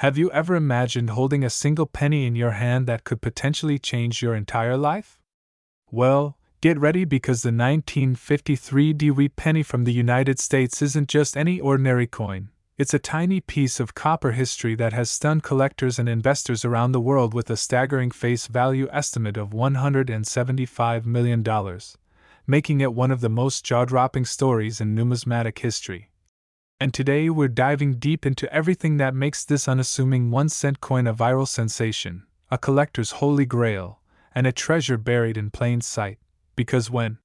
Have you ever imagined holding a single penny in your hand that could potentially change your entire life? Well, get ready because the 1953 Dewey penny from the United States isn't just any ordinary coin. It's a tiny piece of copper history that has stunned collectors and investors around the world with a staggering face value estimate of $175 million, making it one of the most jaw-dropping stories in numismatic history. And today we're diving deep into everything that makes this unassuming 1-cent coin a viral sensation, a collector's holy grail, and a treasure buried in plain sight. Because when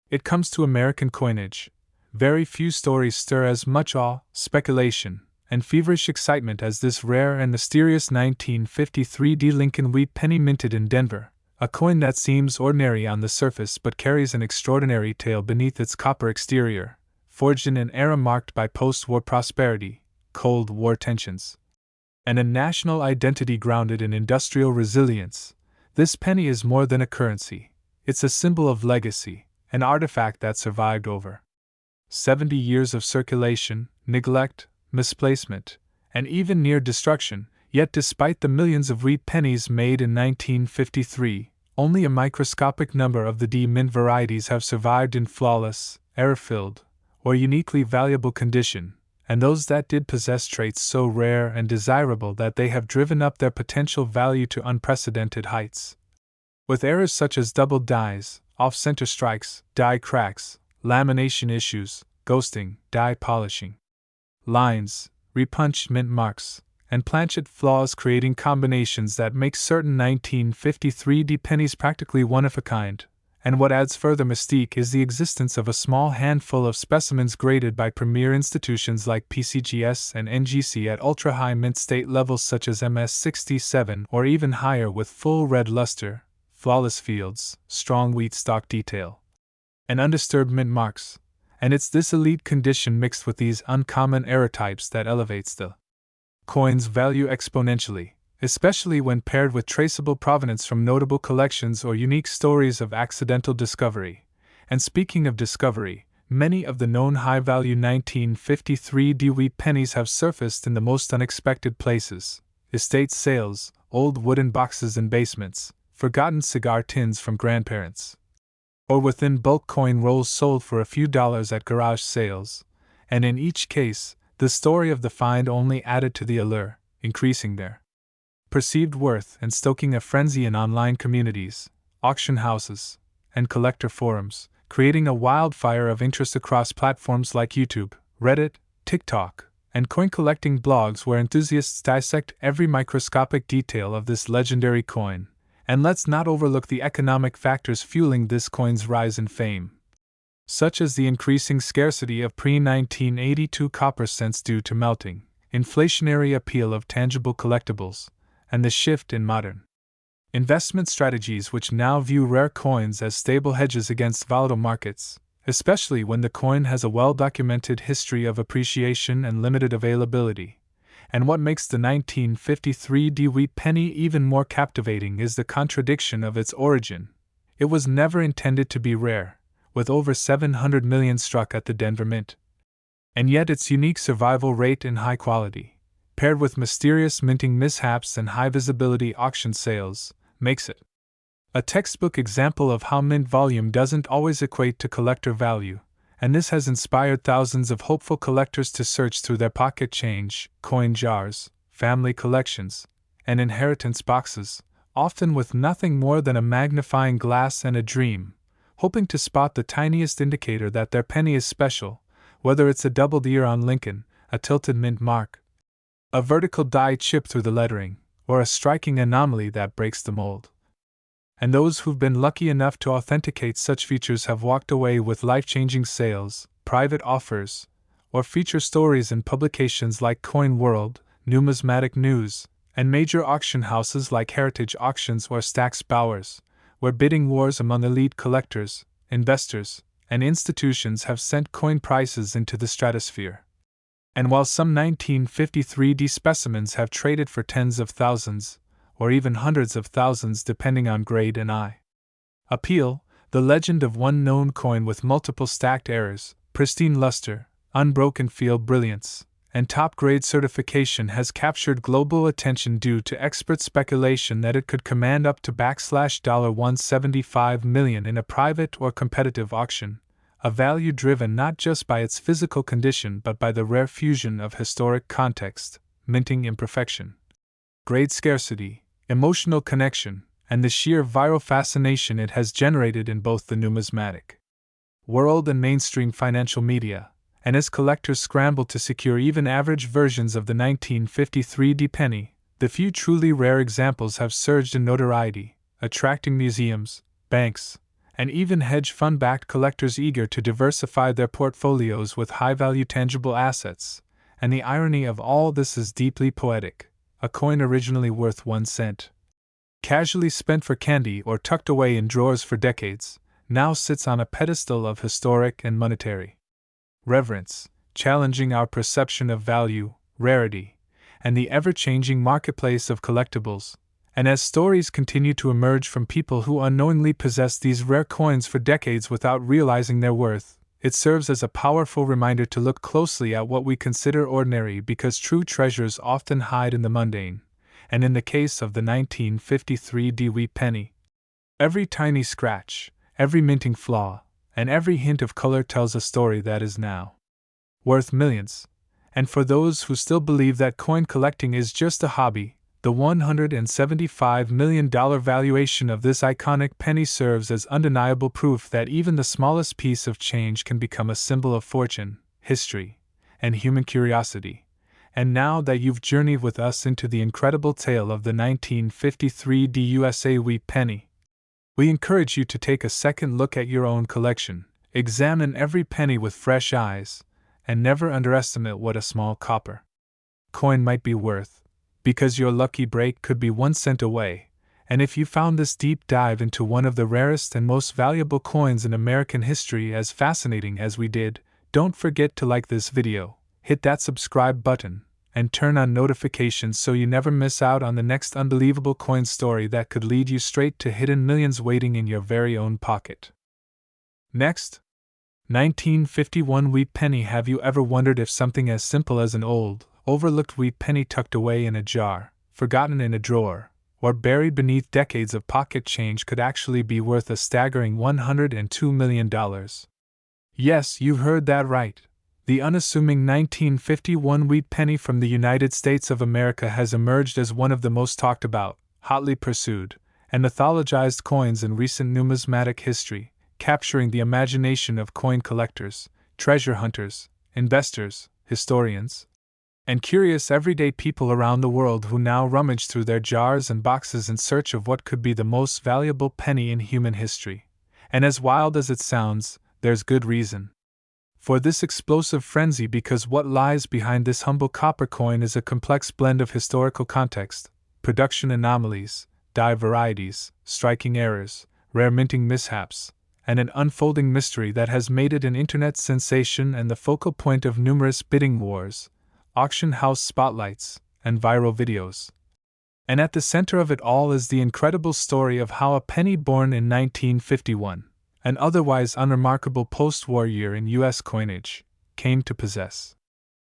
it comes to American coinage, very few stories stir as much awe, speculation, and feverish excitement as this rare and mysterious 1953 D. Lincoln wheat penny minted in Denver, a coin that seems ordinary on the surface but carries an extraordinary tale beneath its copper exterior, forged in an era marked by post-war prosperity, Cold War tensions, and a national identity grounded in industrial resilience. This penny is more than a currency. It's a symbol of legacy, an artifact that survived over 70 years of circulation, neglect, misplacement, and even near destruction. Yet despite the millions of wheat pennies made in 1953, only a microscopic number of the D mint varieties have survived in flawless, error-filled, or uniquely valuable condition, and those that did possess traits so rare and desirable that they have driven up their potential value to unprecedented heights. With errors such as doubled dies, off-center strikes, die cracks, lamination issues, ghosting, die polishing lines, repunched mint marks, and planchet flaws, creating combinations that make certain 1953 D pennies practically one of a kind. And what adds further mystique is the existence of a small handful of specimens graded by premier institutions like PCGS and NGC at ultra-high mint state levels such as MS67 or even higher, with full red luster, flawless fields, strong wheat stalk detail, and undisturbed mint marks. And it's this elite condition mixed with these uncommon error types that elevates the coin's value exponentially, especially when paired with traceable provenance from notable collections or unique stories of accidental discovery. And speaking of discovery, many of the known high-value 1953 D wheat pennies have surfaced in the most unexpected places: estate sales, old wooden boxes in basements, forgotten cigar tins from grandparents, or within bulk coin rolls sold for a few dollars at garage sales. And in each case, the story of the find only added to the allure, increasing their perceived worth and stoking a frenzy in online communities, auction houses, and collector forums, creating a wildfire of interest across platforms like YouTube, Reddit, TikTok, and coin collecting blogs where enthusiasts dissect every microscopic detail of this legendary coin. And let's not overlook the economic factors fueling this coin's rise in fame, such as the increasing scarcity of pre-1982 copper cents due to melting, inflationary appeal of tangible collectibles, and the shift in modern investment strategies which now view rare coins as stable hedges against volatile markets, especially when the coin has a well-documented history of appreciation and limited availability. And what makes the 1953 D wheat penny even more captivating is the contradiction of its origin. It was never intended to be rare, with over 700 million struck at the Denver Mint. And yet its unique survival rate and high quality, paired with mysterious minting mishaps and high-visibility auction sales, makes it a textbook example of how mint volume doesn't always equate to collector value. And this has inspired thousands of hopeful collectors to search through their pocket change, coin jars, family collections, and inheritance boxes, often with nothing more than a magnifying glass and a dream, hoping to spot the tiniest indicator that their penny is special, whether it's a doubled ear on Lincoln, a tilted mint mark, a vertical die chip through the lettering, or a striking anomaly that breaks the mold. And those who've been lucky enough to authenticate such features have walked away with life-changing sales, private offers, or feature stories in publications like Coin World, Numismatic News, and major auction houses like Heritage Auctions or Stack's Bowers, where bidding wars among elite collectors, investors, and institutions have sent coin prices into the stratosphere. And while some 1953 D specimens have traded for tens of thousands, or even hundreds of thousands depending on grade and eye appeal, the legend of one known coin with multiple stacked errors, pristine luster, unbroken field brilliance, and top-grade certification has captured global attention due to expert speculation that it could command up to $175 million in a private or competitive auction, a value driven not just by its physical condition but by the rare fusion of historic context, minting imperfection, grade scarcity, emotional connection, and the sheer viral fascination it has generated in both the numismatic world and mainstream financial media. And as collectors scramble to secure even average versions of the 1953 penny, the few truly rare examples have surged in notoriety, attracting museums, banks, and even hedge fund-backed collectors eager to diversify their portfolios with high-value tangible assets. And the irony of all this is deeply poetic. A coin originally worth 1 cent, casually spent for candy or tucked away in drawers for decades, now sits on a pedestal of historic and monetary reverence, challenging our perception of value, rarity, and the ever-changing marketplace of collectibles. And as stories continue to emerge from people who unknowingly possessed these rare coins for decades without realizing their worth, it serves as a powerful reminder to look closely at what we consider ordinary, because true treasures often hide in the mundane. And in the case of the 1953 penny, every tiny scratch, every minting flaw, and every hint of color tells a story that is now worth millions. And for those who still believe that coin collecting is just a hobby, the $175 million valuation of this iconic penny serves as undeniable proof that even the smallest piece of change can become a symbol of fortune, history, and human curiosity. And now that you've journeyed with us into the incredible tale of the 1953 USA penny, we encourage you to take a second look at your own collection, examine every penny with fresh eyes, and never underestimate what a small copper coin might be worth, because your lucky break could be 1 cent away. And if you found this deep dive into one of the rarest and most valuable coins in American history as fascinating as we did, don't forget to like this video, hit that subscribe button, and turn on notifications so you never miss out on the next unbelievable coin story that could lead you straight to hidden millions waiting in your very own pocket. Next, 1951 wheat penny. Have you ever wondered if something as simple as an old, overlooked wheat penny tucked away in a jar, forgotten in a drawer, or buried beneath decades of pocket change could actually be worth a staggering $102 million? Yes, you heard that right. The unassuming 1951 wheat penny from the United States of America has emerged as one of the most talked about, hotly pursued, and mythologized coins in recent numismatic history, capturing the imagination of coin collectors, treasure hunters, investors, historians, and curious everyday people around the world who now rummage through their jars and boxes in search of what could be the most valuable penny in human history. And as wild as it sounds, there's good reason for this explosive frenzy, because what lies behind this humble copper coin is a complex blend of historical context, production anomalies, dye varieties, striking errors, rare minting mishaps, and an unfolding mystery that has made it an internet sensation and the focal point of numerous bidding wars, auction house spotlights, and viral videos. And at the center of it all is the incredible story of how a penny born in 1951, an otherwise unremarkable post-war year in U.S. coinage, came to possess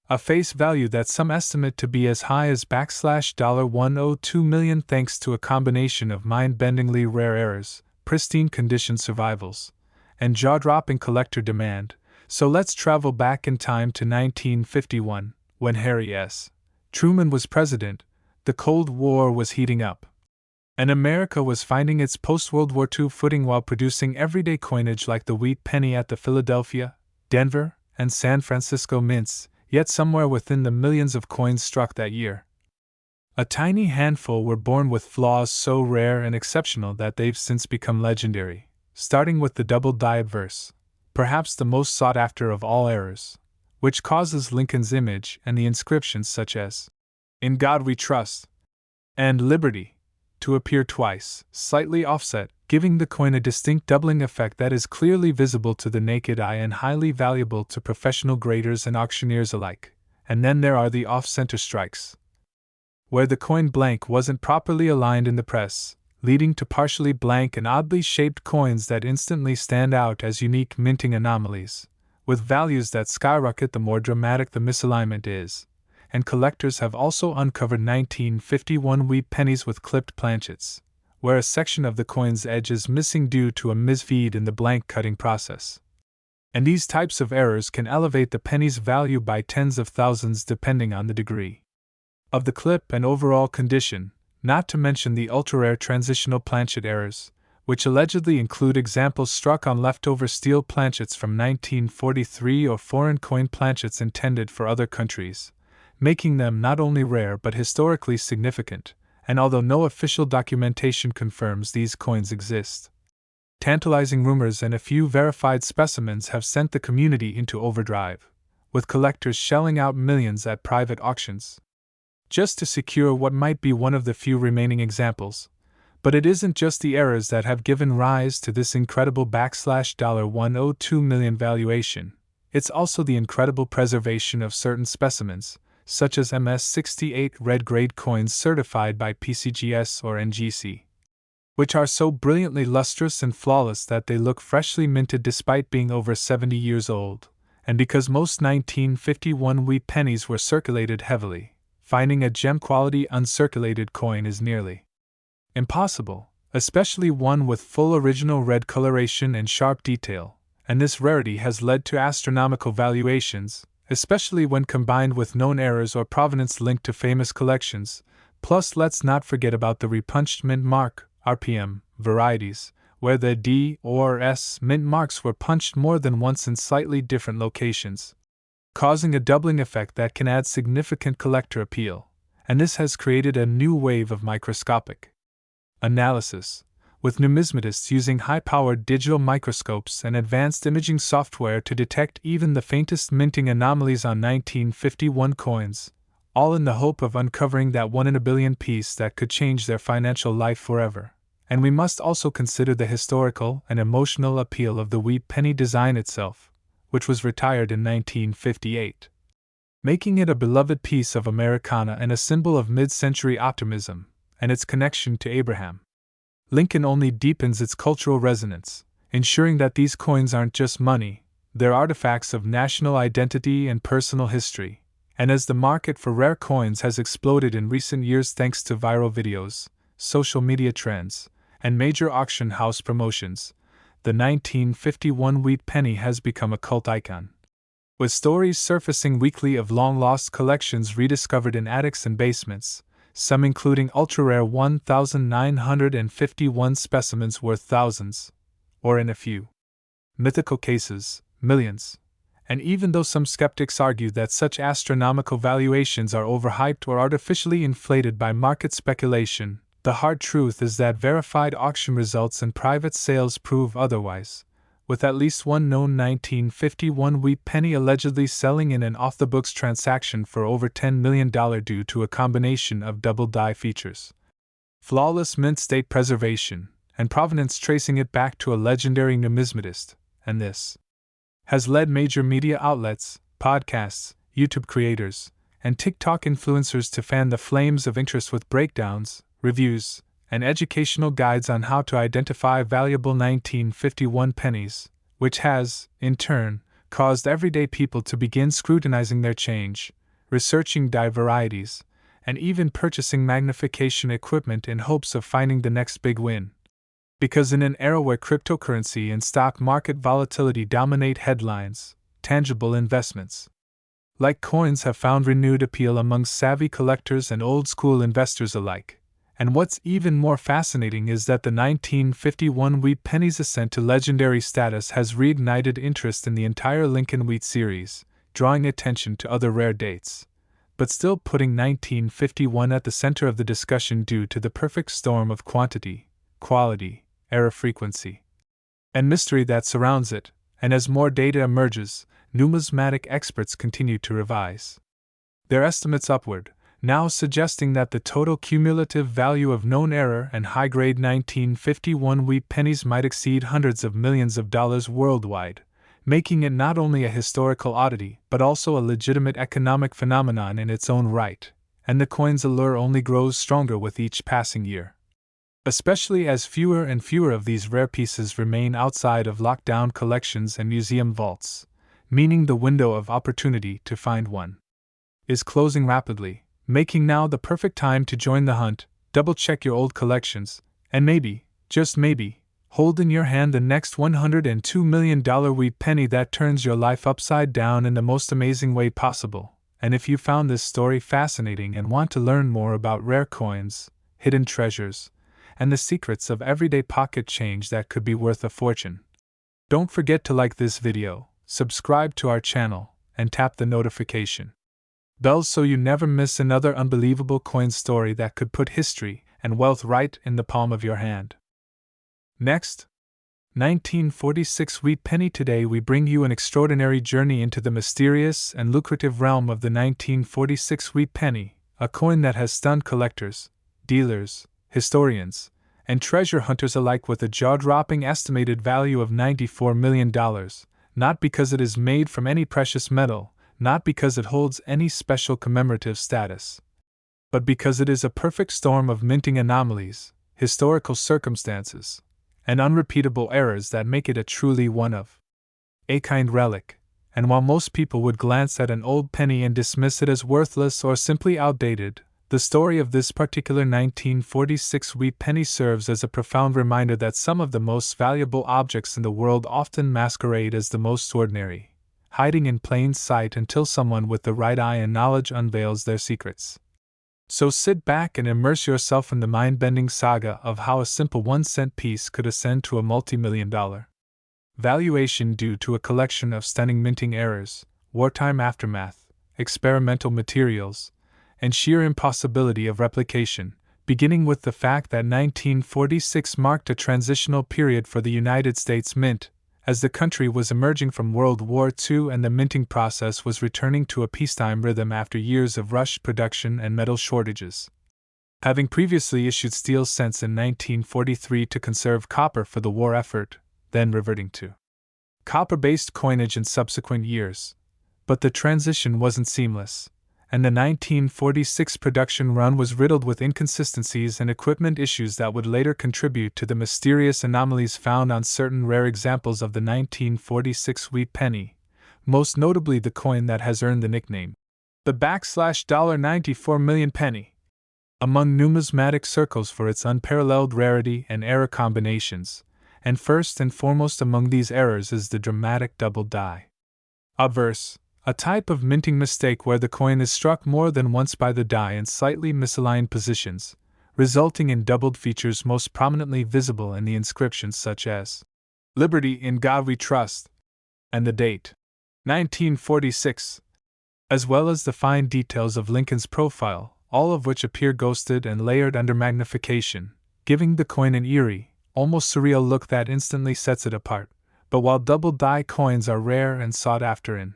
a face value that some estimate to be as high as $102 million, thanks to a combination of mind-bendingly rare errors, pristine condition survivals, and jaw-dropping collector demand. So let's travel back in time to 1951, when Harry S. Truman was president. The Cold War was heating up, and America was finding its post-World War II footing while producing everyday coinage like the wheat penny at the Philadelphia, Denver, and San Francisco mints. Yet somewhere within the millions of coins struck that year, a tiny handful were born with flaws so rare and exceptional that they've since become legendary, starting with the double-dyed verse, perhaps the most sought-after of all errors, which causes Lincoln's image and the inscriptions such as, "In God We Trust," and "Liberty," to appear twice, slightly offset, giving the coin a distinct doubling effect that is clearly visible to the naked eye and highly valuable to professional graders and auctioneers alike. And then there are the off-center strikes, where the coin blank wasn't properly aligned in the press, leading to partially blank and oddly shaped coins that instantly stand out as unique minting anomalies, with values that skyrocket the more dramatic the misalignment is, and collectors have also uncovered 1951 wheat pennies with clipped planchets, where a section of the coin's edge is missing due to a misfeed in the blank cutting process. And these types of errors can elevate the penny's value by tens of thousands depending on the degree of the clip and overall condition, not to mention the ultra-rare transitional planchet errors, which allegedly include examples struck on leftover steel planchets from 1943 or foreign coin planchets intended for other countries, making them not only rare but historically significant, and although no official documentation confirms these coins exist, tantalizing rumors and a few verified specimens have sent the community into overdrive, with collectors shelling out millions at private auctions just to secure what might be one of the few remaining examples. But it isn't just the errors that have given rise to this incredible $102 million valuation, it's also the incredible preservation of certain specimens, such as MS-68 red grade coins certified by PCGS or NGC, which are so brilliantly lustrous and flawless that they look freshly minted despite being over 70 years old, and because most 1951 wheat pennies were circulated heavily, finding a gem-quality uncirculated coin is nearly impossible, especially one with full original red coloration and sharp detail, and this rarity has led to astronomical valuations, especially when combined with known errors or provenance linked to famous collections. Plus, let's not forget about the repunched mint mark, RPM, varieties, where the D or S mint marks were punched more than once in slightly different locations, causing a doubling effect that can add significant collector appeal, and this has created a new wave of microscopic analysis, with numismatists using high-powered digital microscopes and advanced imaging software to detect even the faintest minting anomalies on 1951 coins, all in the hope of uncovering that 1 in a billion piece that could change their financial life forever. And we must also consider the historical and emotional appeal of the wheat penny design itself, which was retired in 1958, making it a beloved piece of Americana and a symbol of mid-century optimism, and its connection to Abraham Lincoln only deepens its cultural resonance, ensuring that these coins aren't just money, they're artifacts of national identity and personal history. And as the market for rare coins has exploded in recent years thanks to viral videos, social media trends, and major auction house promotions, the 1951 wheat penny has become a cult icon, with stories surfacing weekly of long-lost collections rediscovered in attics and basements, some including ultra-rare 1,951 specimens worth thousands, or in a few mythical cases, millions. And even though some skeptics argue that such astronomical valuations are overhyped or artificially inflated by market speculation, the hard truth is that verified auction results and private sales prove otherwise, with at least one known 1951 wheat penny allegedly selling in an off-the-books transaction for over $10 million due to a combination of double die features, flawless mint state preservation, and provenance tracing it back to a legendary numismatist, and this has led major media outlets, podcasts, YouTube creators, and TikTok influencers to fan the flames of interest with breakdowns, reviews, and educational guides on how to identify valuable 1951 pennies, which has, in turn, caused everyday people to begin scrutinizing their change, researching die varieties, and even purchasing magnification equipment in hopes of finding the next big win. Because in an era where cryptocurrency and stock market volatility dominate headlines, tangible investments like coins have found renewed appeal among savvy collectors and old-school investors alike. And what's even more fascinating is that the 1951 wheat penny's ascent to legendary status has reignited interest in the entire Lincoln Wheat series, drawing attention to other rare dates, but still putting 1951 at the center of the discussion due to the perfect storm of quantity, quality, error frequency, and mystery that surrounds it. And as more data emerges, numismatic experts continue to revise their estimates upward, now suggesting that the total cumulative value of known error and high-grade 1951 wheat pennies might exceed hundreds of millions of dollars worldwide, making it not only a historical oddity but also a legitimate economic phenomenon in its own right, and the coin's allure only grows stronger with each passing year, especially as fewer and fewer of these rare pieces remain outside of lockdown collections and museum vaults, meaning the window of opportunity to find one is closing rapidly, making now the perfect time to join the hunt, double-check your old collections, and maybe, just maybe, hold in your hand the next $102 million wheat penny that turns your life upside down in the most amazing way possible. And if you found this story fascinating and want to learn more about rare coins, hidden treasures, and the secrets of everyday pocket change that could be worth a fortune, don't forget to like this video, subscribe to our channel, and tap the notification bell so you never miss another unbelievable coin story that could put history and wealth right in the palm of your hand. Next, 1946 wheat penny. Today we bring you an extraordinary journey into the mysterious and lucrative realm of the 1946 wheat penny, a coin that has stunned collectors, dealers, historians, and treasure hunters alike with a jaw-dropping estimated value of $94 million, not because it is made from any precious metal, not because it holds any special commemorative status, but because it is a perfect storm of minting anomalies, historical circumstances, and unrepeatable errors that make it a truly one-of-a-kind relic. And while most people would glance at an old penny and dismiss it as worthless or simply outdated, the story of this particular 1946 wheat penny serves as a profound reminder that some of the most valuable objects in the world often masquerade as the most ordinary, hiding in plain sight until someone with the right eye and knowledge unveils their secrets. So sit back and immerse yourself in the mind-bending saga of how a simple 1-cent piece could ascend to a multi-million-dollar valuation due to a collection of stunning minting errors, wartime aftermath, experimental materials, and sheer impossibility of replication, beginning with the fact that 1946 marked a transitional period for the United States Mint, as the country was emerging from World War II and the minting process was returning to a peacetime rhythm after years of rushed production and metal shortages. Having previously issued steel cents in 1943 to conserve copper for the war effort, then reverting to copper-based coinage in subsequent years. But the transition wasn't seamless, and the 1946 production run was riddled with inconsistencies and equipment issues that would later contribute to the mysterious anomalies found on certain rare examples of the 1946 wheat penny, most notably the coin that has earned the nickname the $94 million penny among numismatic circles for its unparalleled rarity and error combinations, and first and foremost among these errors is the dramatic double die obverse, a type of minting mistake where the coin is struck more than once by the die in slightly misaligned positions, resulting in doubled features most prominently visible in the inscriptions such as "Liberty in God We Trust" and the date 1946, as well as the fine details of Lincoln's profile, all of which appear ghosted and layered under magnification, giving the coin an eerie, almost surreal look that instantly sets it apart. But while double die coins are rare and sought after in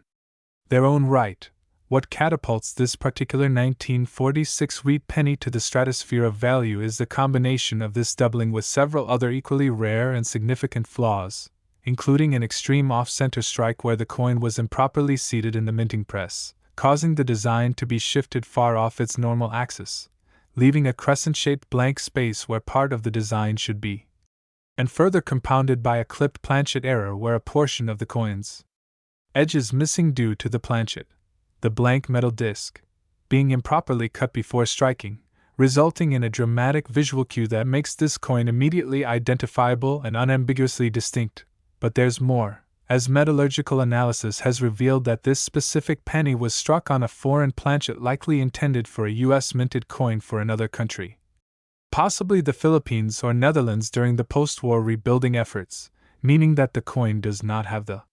their own right, what catapults this particular 1946 wheat penny to the stratosphere of value is the combination of this doubling with several other equally rare and significant flaws, including an extreme off-center strike where the coin was improperly seated in the minting press, causing the design to be shifted far off its normal axis, leaving a crescent-shaped blank space where part of the design should be, and further compounded by a clipped planchet error where a portion of the coin's edge is missing due to the planchet, the blank metal disc, being improperly cut before striking, resulting in a dramatic visual cue that makes this coin immediately identifiable and unambiguously distinct. But there's more, as metallurgical analysis has revealed that this specific penny was struck on a foreign planchet likely intended for a US minted coin for another country, possibly the Philippines or Netherlands during the post-war rebuilding efforts, meaning that the coin does not have the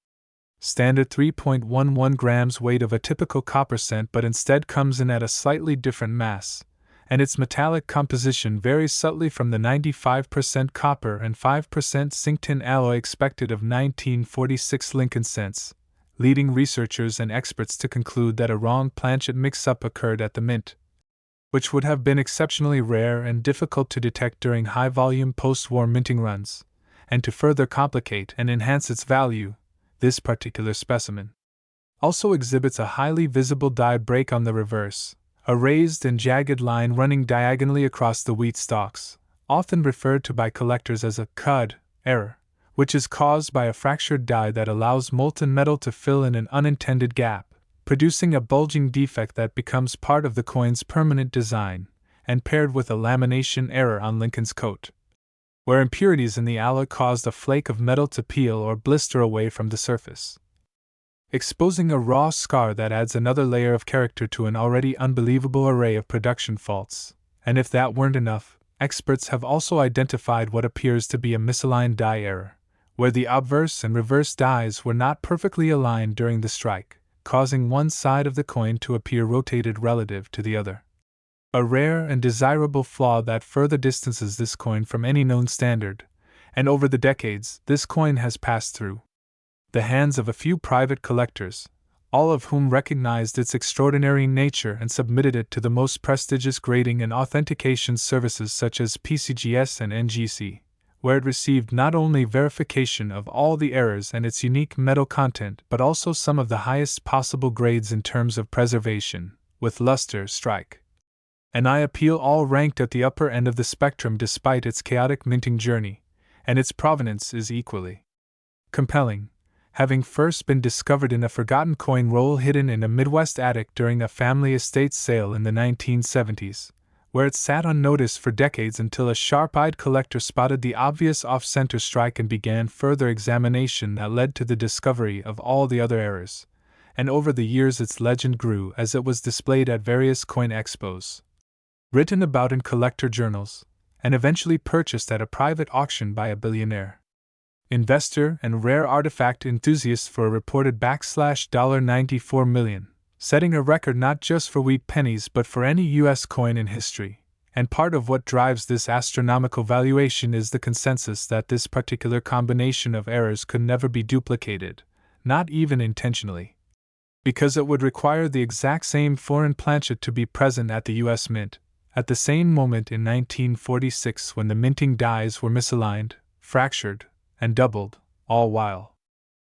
standard 3.11 grams weight of a typical copper cent but instead comes in at a slightly different mass, and its metallic composition varies subtly from the 95% copper and 5% zinc tin alloy expected of 1946 Lincoln cents, leading researchers and experts to conclude that a wrong planchet mix-up occurred at the mint, which would have been exceptionally rare and difficult to detect during high-volume post-war minting runs, and to further complicate and enhance its value, this particular specimen also exhibits a highly visible die break on the reverse, a raised and jagged line running diagonally across the wheat stalks, often referred to by collectors as a cud error, which is caused by a fractured die that allows molten metal to fill in an unintended gap, producing a bulging defect that becomes part of the coin's permanent design, and paired with a lamination error on Lincoln's coat, where impurities in the alloy caused a flake of metal to peel or blister away from the surface, exposing a raw scar that adds another layer of character to an already unbelievable array of production faults. And if that weren't enough, experts have also identified what appears to be a misaligned die error, where the obverse and reverse dies were not perfectly aligned during the strike, causing one side of the coin to appear rotated relative to the other. A rare and desirable flaw that further distances this coin from any known standard, and over the decades, this coin has passed through the hands of a few private collectors, all of whom recognized its extraordinary nature and submitted it to the most prestigious grading and authentication services such as PCGS and NGC, where it received not only verification of all the errors and its unique metal content but also some of the highest possible grades in terms of preservation, with luster, strike, and eye appeal all ranked at the upper end of the spectrum despite its chaotic minting journey, and its provenance is equally compelling, having first been discovered in a forgotten coin roll hidden in a Midwest attic during a family estate sale in the 1970s, where it sat unnoticed for decades until a sharp-eyed collector spotted the obvious off-center strike and began further examination that led to the discovery of all the other errors, and over the years its legend grew as it was displayed at various coin expos, written about in collector journals, and eventually purchased at a private auction by a billionaire investor and rare artifact enthusiast for a reported $94 million, setting a record not just for wheat pennies but for any U.S. coin in history. And part of what drives this astronomical valuation is the consensus that this particular combination of errors could never be duplicated, not even intentionally, because it would require the exact same foreign planchet to be present at the U.S. Mint, at the same moment in 1946 when the minting dies were misaligned, fractured, and doubled, all while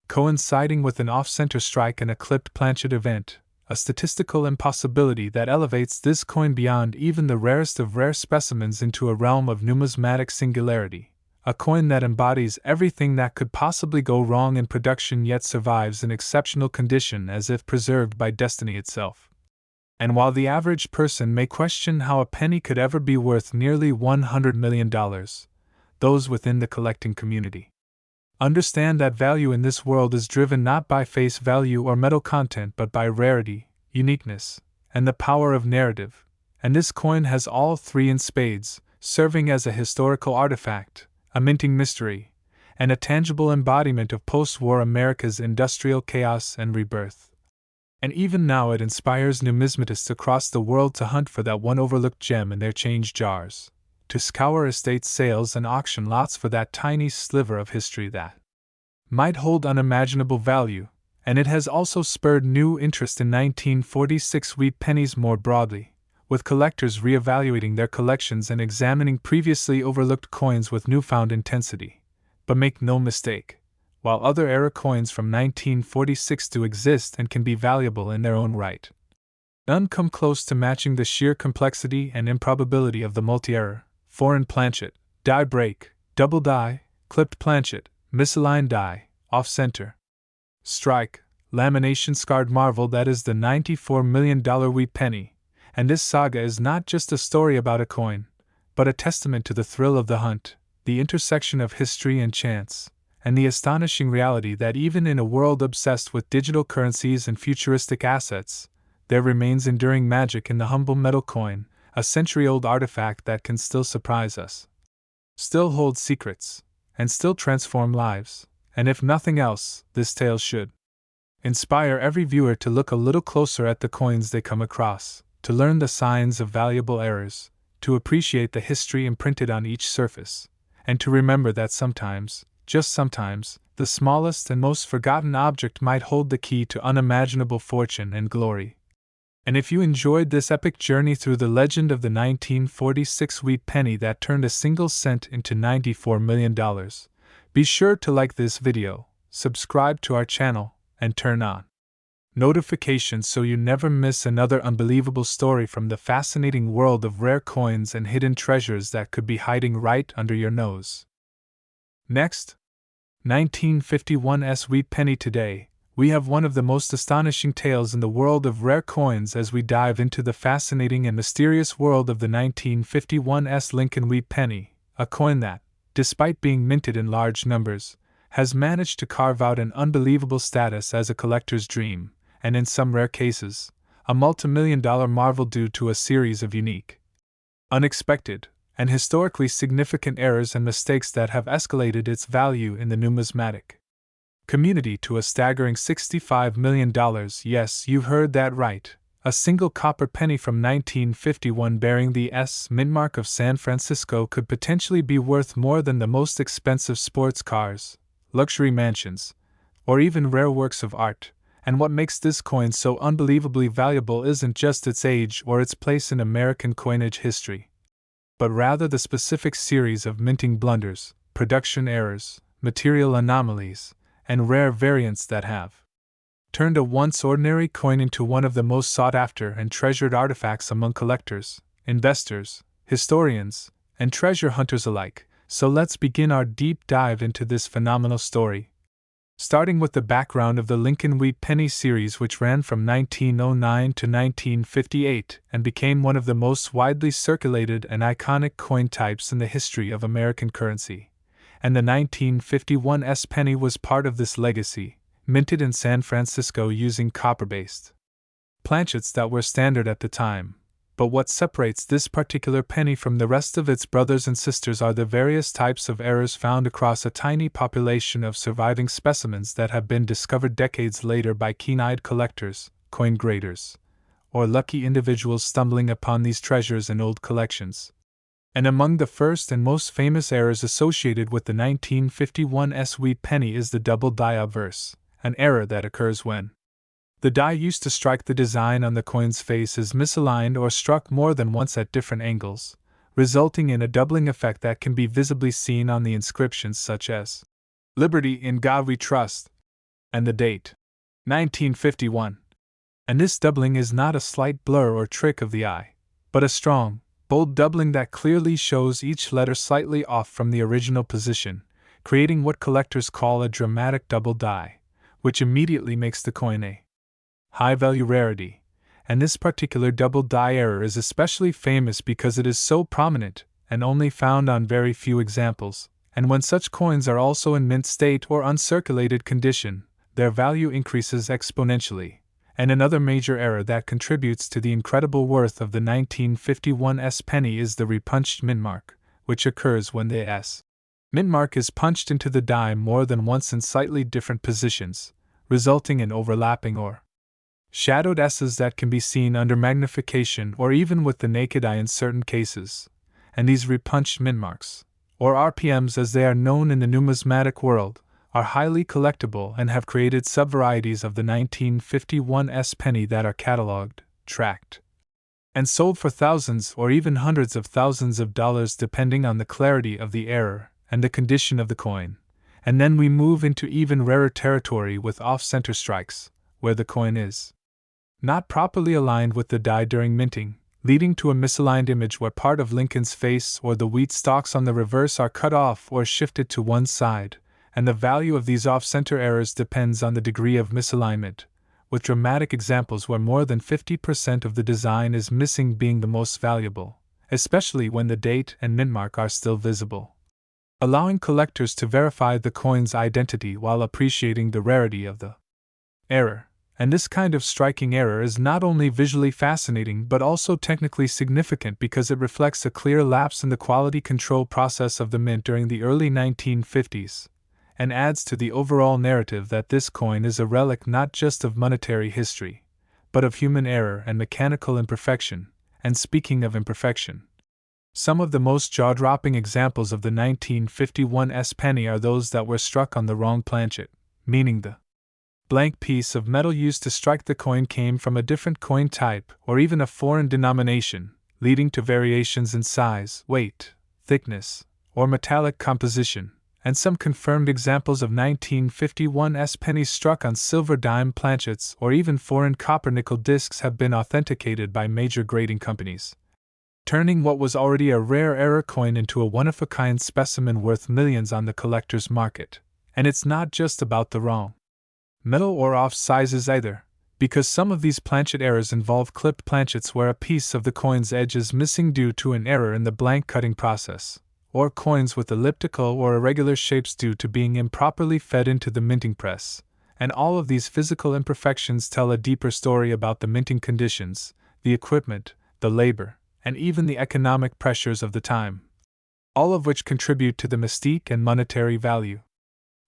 coinciding with an off-center strike and a clipped planchet event, a statistical impossibility that elevates this coin beyond even the rarest of rare specimens into a realm of numismatic singularity, a coin that embodies everything that could possibly go wrong in production yet survives in exceptional condition as if preserved by destiny itself. And while the average person may question how a penny could ever be worth nearly $100 million, those within the collecting community understand that value in this world is driven not by face value or metal content but by rarity, uniqueness, and the power of narrative, and this coin has all three in spades, serving as a historical artifact, a minting mystery, and a tangible embodiment of post-war America's industrial chaos and rebirth. And even now it inspires numismatists across the world to hunt for that one overlooked gem in their change jars, to scour estate sales and auction lots for that tiny sliver of history that might hold unimaginable value, and it has also spurred new interest in 1946 wheat pennies more broadly, with collectors reevaluating their collections and examining previously overlooked coins with newfound intensity. But make no mistake, while other era coins from 1946 do exist and can be valuable in their own right, none come close to matching the sheer complexity and improbability of the multi-error, foreign planchet, die break, double die, clipped planchet, misaligned die, off-center strike, lamination scarred marvel that is the $94 million wheat penny. And this saga is not just a story about a coin, but a testament to the thrill of the hunt, the intersection of history and chance, and the astonishing reality that even in a world obsessed with digital currencies and futuristic assets, there remains enduring magic in the humble metal coin, a century-old artifact that can still surprise us, still hold secrets, and still transform lives. And if nothing else, this tale should inspire every viewer to look a little closer at the coins they come across, to learn the signs of valuable errors, to appreciate the history imprinted on each surface, and to remember that sometimes, just sometimes, the smallest and most forgotten object might hold the key to unimaginable fortune and glory. And if you enjoyed this epic journey through the legend of the 1946 wheat penny that turned a single cent into $94 million, be sure to like this video, subscribe to our channel, and turn on notifications so you never miss another unbelievable story from the fascinating world of rare coins and hidden treasures that could be hiding right under your nose. Next, 1951's wheat penny. Today, we have one of the most astonishing tales in the world of rare coins as we dive into the fascinating and mysterious world of the 1951's Lincoln wheat penny, a coin that, despite being minted in large numbers, has managed to carve out an unbelievable status as a collector's dream, and in some rare cases, a multimillion-dollar marvel due to a series of unique, unexpected, and historically significant errors and mistakes that have escalated its value in the numismatic community to a staggering $65 million. Yes, you've heard that right. A single copper penny from 1951 bearing the S mint mark of San Francisco could potentially be worth more than the most expensive sports cars, luxury mansions, or even rare works of art. And what makes this coin so unbelievably valuable isn't just its age or its place in American coinage history, but rather the specific series of minting blunders, production errors, material anomalies, and rare variants that have turned a once ordinary coin into one of the most sought after and treasured artifacts among collectors, investors, historians, and treasure hunters alike. So let's begin our deep dive into this phenomenal story. Starting with the background of the Lincoln wheat penny series, which ran from 1909 to 1958 and became one of the most widely circulated and iconic coin types in the history of American currency. And the 1951's penny was part of this legacy, minted in San Francisco using copper-based planchets that were standard at the time. But what separates this particular penny from the rest of its brothers and sisters are the various types of errors found across a tiny population of surviving specimens that have been discovered decades later by keen-eyed collectors, coin graders, or lucky individuals stumbling upon these treasures in old collections. And among the first and most famous errors associated with the 1951's wheat penny is the double die obverse, an error that occurs when the die used to strike the design on the coin's face is misaligned or struck more than once at different angles, resulting in a doubling effect that can be visibly seen on the inscriptions such as "Liberty in God We Trust" and the date 1951. And this doubling is not a slight blur or trick of the eye, but a strong, bold doubling that clearly shows each letter slightly off from the original position, creating what collectors call a dramatic double die, which immediately makes the coin a high-value rarity. And this particular double die error is especially famous because it is so prominent and only found on very few examples, and when such coins are also in mint state or uncirculated condition, their value increases exponentially. And another major error that contributes to the incredible worth of the 1951's penny is the repunched mint mark, which occurs when the S mint mark is punched into the die more than once in slightly different positions, resulting in overlapping or shadowed S's that can be seen under magnification or even with the naked eye in certain cases. And these repunched mint marks, or RPMs as they are known in the numismatic world, are highly collectible and have created subvarieties of the 1951's penny that are catalogued, tracked, and sold for thousands or even hundreds of thousands of dollars depending on the clarity of the error and the condition of the coin. And then we move into even rarer territory with off-center strikes, where the coin is not properly aligned with the die during minting, leading to a misaligned image where part of Lincoln's face or the wheat stalks on the reverse are cut off or shifted to one side, and the value of these off-center errors depends on the degree of misalignment, with dramatic examples where more than 50% of the design is missing being the most valuable, especially when the date and mint mark are still visible, allowing collectors to verify the coin's identity while appreciating the rarity of the error. And this kind of striking error is not only visually fascinating but also technically significant because it reflects a clear lapse in the quality control process of the mint during the early 1950s, and adds to the overall narrative that this coin is a relic not just of monetary history, but of human error and mechanical imperfection. And speaking of imperfection, some of the most jaw-dropping examples of the 1951's penny are those that were struck on the wrong planchet, meaning the blank piece of metal used to strike the coin came from a different coin type or even a foreign denomination, leading to variations in size, weight, thickness, or metallic composition. And some confirmed examples of 1951's pennies struck on silver dime planchets or even foreign copper-nickel discs have been authenticated by major grading companies, turning what was already a rare error coin into a one-of-a-kind specimen worth millions on the collector's market. And it's not just about the wrong metal or off sizes either, because some of these planchet errors involve clipped planchets where a piece of the coin's edge is missing due to an error in the blank cutting process, or coins with elliptical or irregular shapes due to being improperly fed into the minting press. And all of these physical imperfections tell a deeper story about the minting conditions, the equipment, the labor, and even the economic pressures of the time, all of which contribute to the mystique and monetary value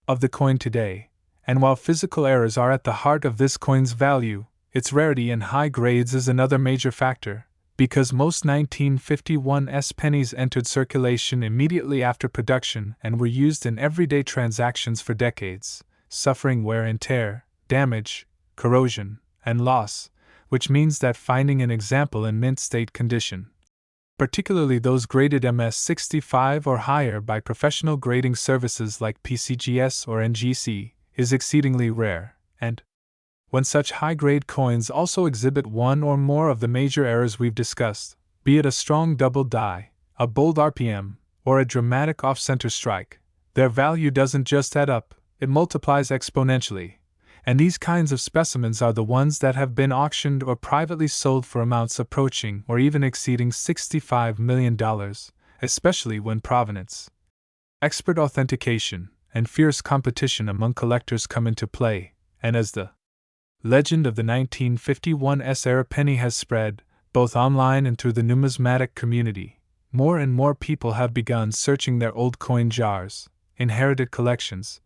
of the coin today. And while physical errors are at the heart of this coin's value, its rarity and high grades is another major factor, because most 1951's pennies entered circulation immediately after production and were used in everyday transactions for decades, suffering wear and tear, damage, corrosion, and loss, which means that finding an example in mint state condition, particularly those graded MS65 or higher by professional grading services like PCGS or NGC, is exceedingly rare, and when such high-grade coins also exhibit one or more of the major errors we've discussed, be it a strong double die, a bold RPM, or a dramatic off-center strike, their value doesn't just add up, it multiplies exponentially. And these kinds of specimens are the ones that have been auctioned or privately sold for amounts approaching or even exceeding $65 million, especially when provenance, expert authentication, and fierce competition among collectors come into play. And as the legend of the 1951's era penny has spread, both online and through the numismatic community, more and more people have begun searching their old coin jars, inherited collections,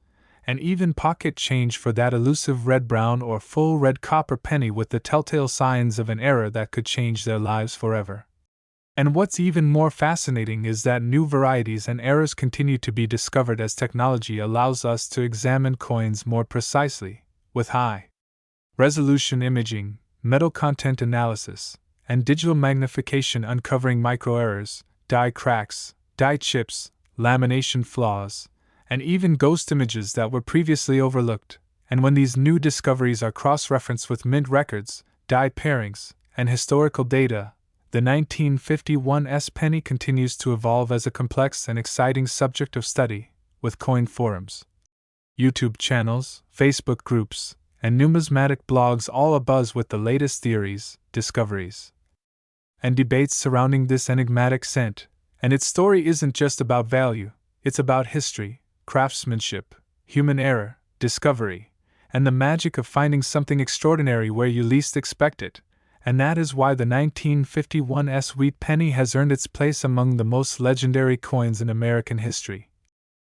and even pocket change for that elusive red-brown or full red copper penny with the telltale signs of an error that could change their lives forever. And what's even more fascinating is that new varieties and errors continue to be discovered as technology allows us to examine coins more precisely, with high-resolution imaging, metal content analysis, and digital magnification uncovering micro-errors, die cracks, die chips, lamination flaws, and even ghost images that were previously overlooked. And when these new discoveries are cross-referenced with mint records, die pairings, and historical data, the 1951's penny continues to evolve as a complex and exciting subject of study, with coin forums, YouTube channels, Facebook groups, and numismatic blogs all abuzz with the latest theories, discoveries, and debates surrounding this enigmatic cent. And its story isn't just about value, it's about history, craftsmanship, human error, discovery, and the magic of finding something extraordinary where you least expect it. And that is why the 1951's wheat penny has earned its place among the most legendary coins in American history.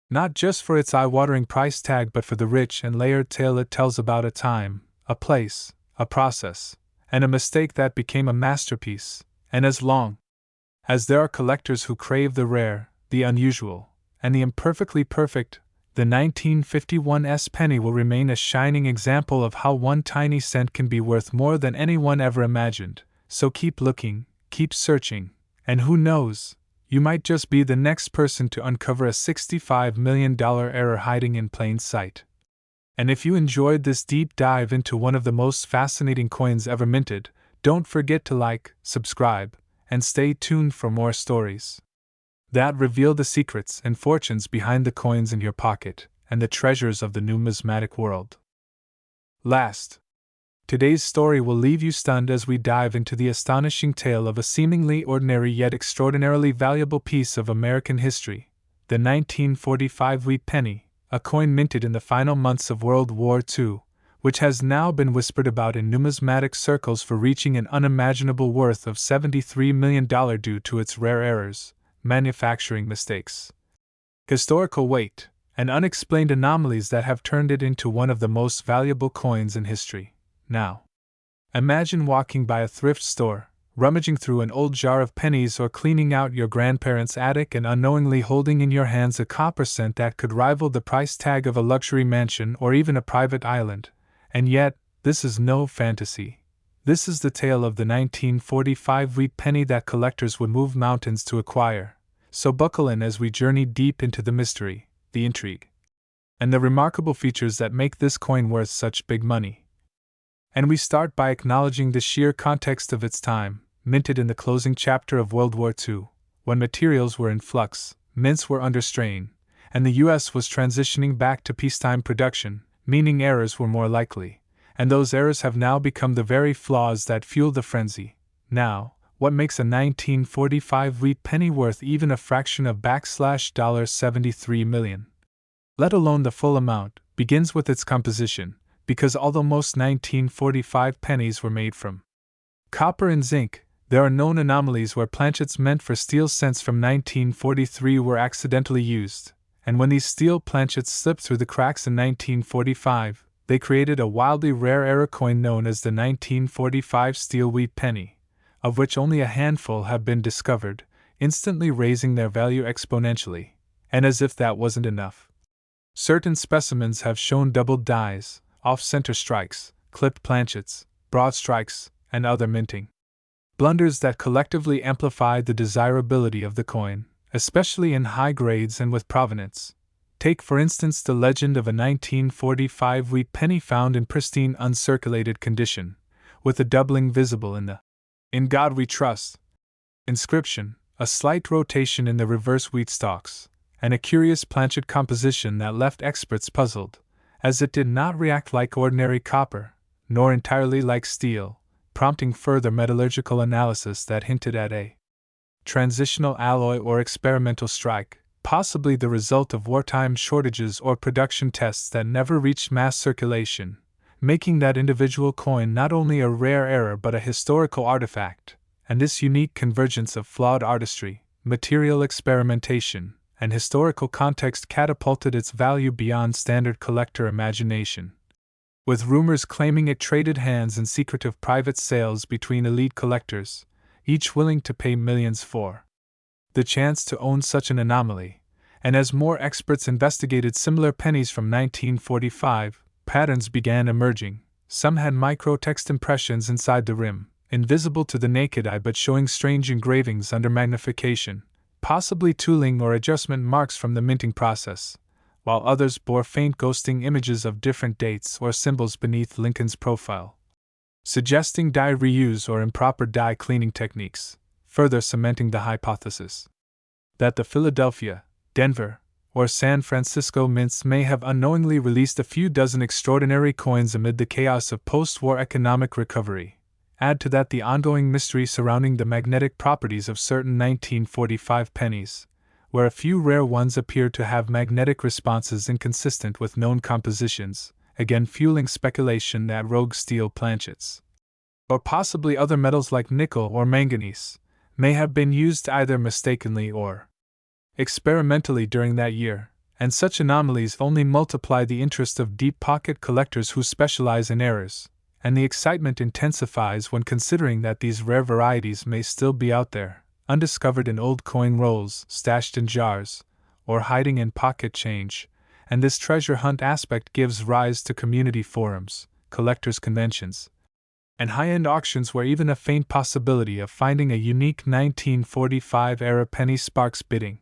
Not just for its eye-watering price tag, but for the rich and layered tale it tells about a time, a place, a process, and a mistake that became a masterpiece. And as long as there are collectors who crave the rare, the unusual, and the imperfectly perfect, the 1951's penny will remain a shining example of how one tiny cent can be worth more than anyone ever imagined. So keep looking, keep searching, and who knows, you might just be the next person to uncover a $65 million error hiding in plain sight. And if you enjoyed this deep dive into one of the most fascinating coins ever minted, don't forget to like, subscribe, and stay tuned for more stories that reveal the secrets and fortunes behind the coins in your pocket and the treasures of the numismatic world. Last, today's story will leave you stunned as we dive into the astonishing tale of a seemingly ordinary yet extraordinarily valuable piece of American history, the 1945 wheat penny, a coin minted in the final months of World War II, which has now been whispered about in numismatic circles for reaching an unimaginable worth of $73 million due to its rare errors, manufacturing mistakes, historical weight, and unexplained anomalies that have turned it into one of the most valuable coins in history. Now, imagine walking by a thrift store, rummaging through an old jar of pennies, or cleaning out your grandparents' attic and unknowingly holding in your hands a copper cent that could rival the price tag of a luxury mansion or even a private island. And yet, this is no fantasy. This is the tale of the 1945 wheat penny that collectors would move mountains to acquire. So buckle in as we journey deep into the mystery, the intrigue, and the remarkable features that make this coin worth such big money. And we start by acknowledging the sheer context of its time, minted in the closing chapter of World War II, when materials were in flux, mints were under strain, and the US was transitioning back to peacetime production, meaning errors were more likely, and those errors have now become the very flaws that fueled the frenzy. Now, what makes a 1945 wheat penny worth even a fraction of $73 million? Let alone the full amount, begins with its composition, because although most 1945 pennies were made from copper and zinc, there are known anomalies where planchets meant for steel cents from 1943 were accidentally used, and when these steel planchets slipped through the cracks in 1945, they created a wildly rare error coin known as the 1945 steel wheat penny, of which only a handful have been discovered, instantly raising their value exponentially. And as if that wasn't enough, certain specimens have shown doubled dies, off-center strikes, clipped planchets, broad strikes, and other minting blunders that collectively amplified the desirability of the coin, especially in high grades and with provenance. Take for instance the legend of a 1945 wheat penny found in pristine uncirculated condition, with a doubling visible in the "In God We Trust" inscription, a slight rotation in the reverse wheat stalks, and a curious planchet composition that left experts puzzled, as it did not react like ordinary copper, nor entirely like steel, prompting further metallurgical analysis that hinted at a transitional alloy or experimental strike, possibly the result of wartime shortages or production tests that never reached mass circulation, making that individual coin not only a rare error but a historical artifact. And this unique convergence of flawed artistry, material experimentation, and historical context catapulted its value beyond standard collector imagination, with rumors claiming it traded hands in secretive private sales between elite collectors, each willing to pay millions for the chance to own such an anomaly. And as more experts investigated similar pennies from 1945, patterns began emerging. Some had microtext impressions inside the rim, invisible to the naked eye but showing strange engravings under magnification, possibly tooling or adjustment marks from the minting process, while others bore faint ghosting images of different dates or symbols beneath Lincoln's profile, suggesting die reuse or improper die cleaning techniques, further cementing the hypothesis that the Philadelphia, Denver, or San Francisco mints may have unknowingly released a few dozen extraordinary coins amid the chaos of post-war economic recovery. Add to that the ongoing mystery surrounding the magnetic properties of certain 1945 pennies, where a few rare ones appear to have magnetic responses inconsistent with known compositions, again fueling speculation that rogue steel planchets, or possibly other metals like nickel or manganese, may have been used either mistakenly or experimentally during that year, and such anomalies only multiply the interest of deep-pocket collectors who specialize in errors, and the excitement intensifies when considering that these rare varieties may still be out there, undiscovered in old coin rolls, stashed in jars, or hiding in pocket change, and this treasure hunt aspect gives rise to community forums, collectors' conventions, and high-end auctions where even a faint possibility of finding a unique 1945-era penny sparks bidding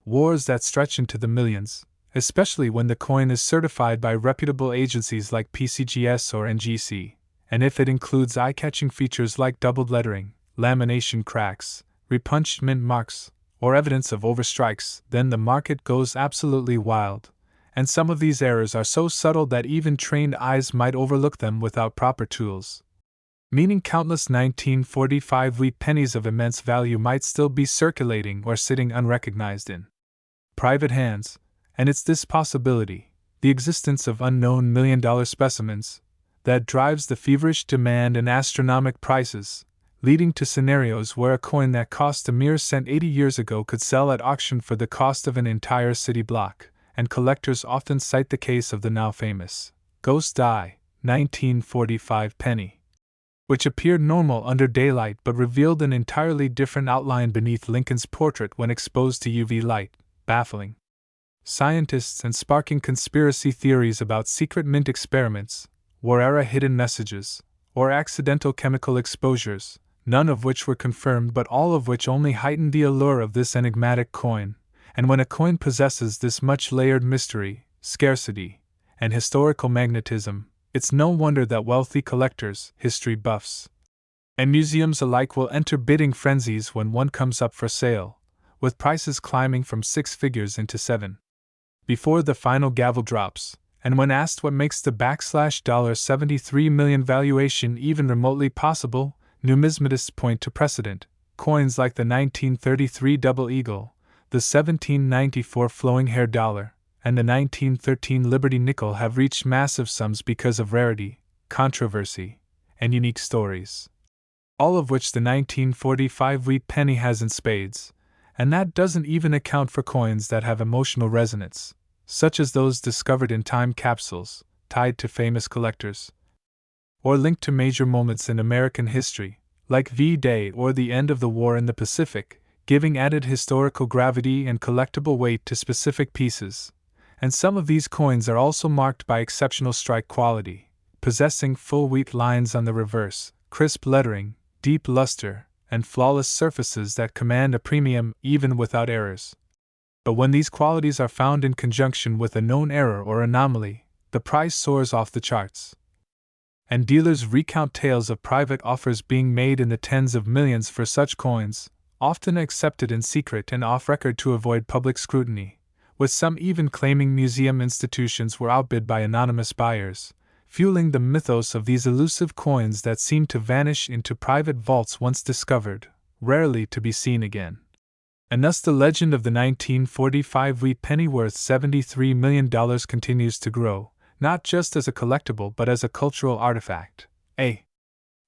wars that stretch into the millions, especially when the coin is certified by reputable agencies like PCGS or NGC, and if it includes eye-catching features like doubled lettering, lamination cracks, repunched mint marks, or evidence of overstrikes, then the market goes absolutely wild, and some of these errors are so subtle that even trained eyes might overlook them without proper tools, meaning countless 1945 wheat pennies of immense value might still be circulating or sitting unrecognized in private hands. And it's this possibility, the existence of unknown million-dollar specimens, that drives the feverish demand and astronomical prices, leading to scenarios where a coin that cost a mere cent 80 years ago could sell at auction for the cost of an entire city block, and collectors often cite the case of the now famous Ghost Die 1945 penny, which appeared normal under daylight but revealed an entirely different outline beneath Lincoln's portrait when exposed to UV light, baffling scientists and sparking conspiracy theories about secret mint experiments, war-era hidden messages, or accidental chemical exposures, none of which were confirmed but all of which only heightened the allure of this enigmatic coin. And when a coin possesses this much layered mystery, scarcity, and historical magnetism, it's no wonder that wealthy collectors, history buffs, and museums alike will enter bidding frenzies when one comes up for sale, with prices climbing from 6 figures into 7. before the final gavel drops, and when asked what makes the $73 million valuation even remotely possible, numismatists point to precedent. Coins like the 1933 Double Eagle, the 1794 Flowing Hair Dollar, and the 1913 Liberty Nickel have reached massive sums because of rarity, controversy, and unique stories. All of which the 1945 wheat penny has in spades, and that doesn't even account for coins that have emotional resonance, such as those discovered in time capsules, tied to famous collectors, or linked to major moments in American history, like V-Day or the end of the war in the Pacific, giving added historical gravity and collectible weight to specific pieces. And some of these coins are also marked by exceptional strike quality, possessing full wheat lines on the reverse, crisp lettering, deep luster, and flawless surfaces that command a premium even without errors. But when these qualities are found in conjunction with a known error or anomaly, the price soars off the charts. And dealers recount tales of private offers being made in the tens of millions for such coins, often accepted in secret and off record to avoid public scrutiny, with some even claiming museum institutions were outbid by anonymous buyers, fueling the mythos of these elusive coins that seem to vanish into private vaults once discovered, rarely to be seen again. And thus the legend of the 1945 wheat penny worth $73 million continues to grow, not just as a collectible but as a cultural artifact, a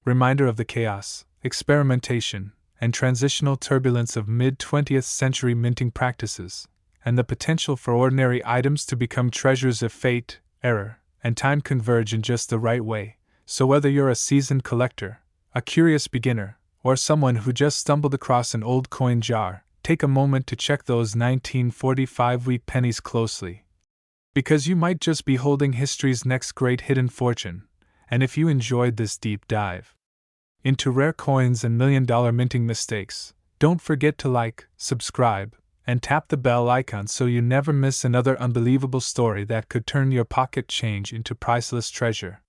reminder of the chaos, experimentation, and transitional turbulence of mid-20th century minting practices, and the potential for ordinary items to become treasures if fate, error, and time converge in just the right way. So whether you're a seasoned collector, a curious beginner, or someone who just stumbled across an old coin jar, take a moment to check those 1945 wheat pennies closely. Because you might just be holding history's next great hidden fortune, and if you enjoyed this deep dive into rare coins and million-dollar minting mistakes, don't forget to like, subscribe, and tap the bell icon so you never miss another unbelievable story that could turn your pocket change into priceless treasure.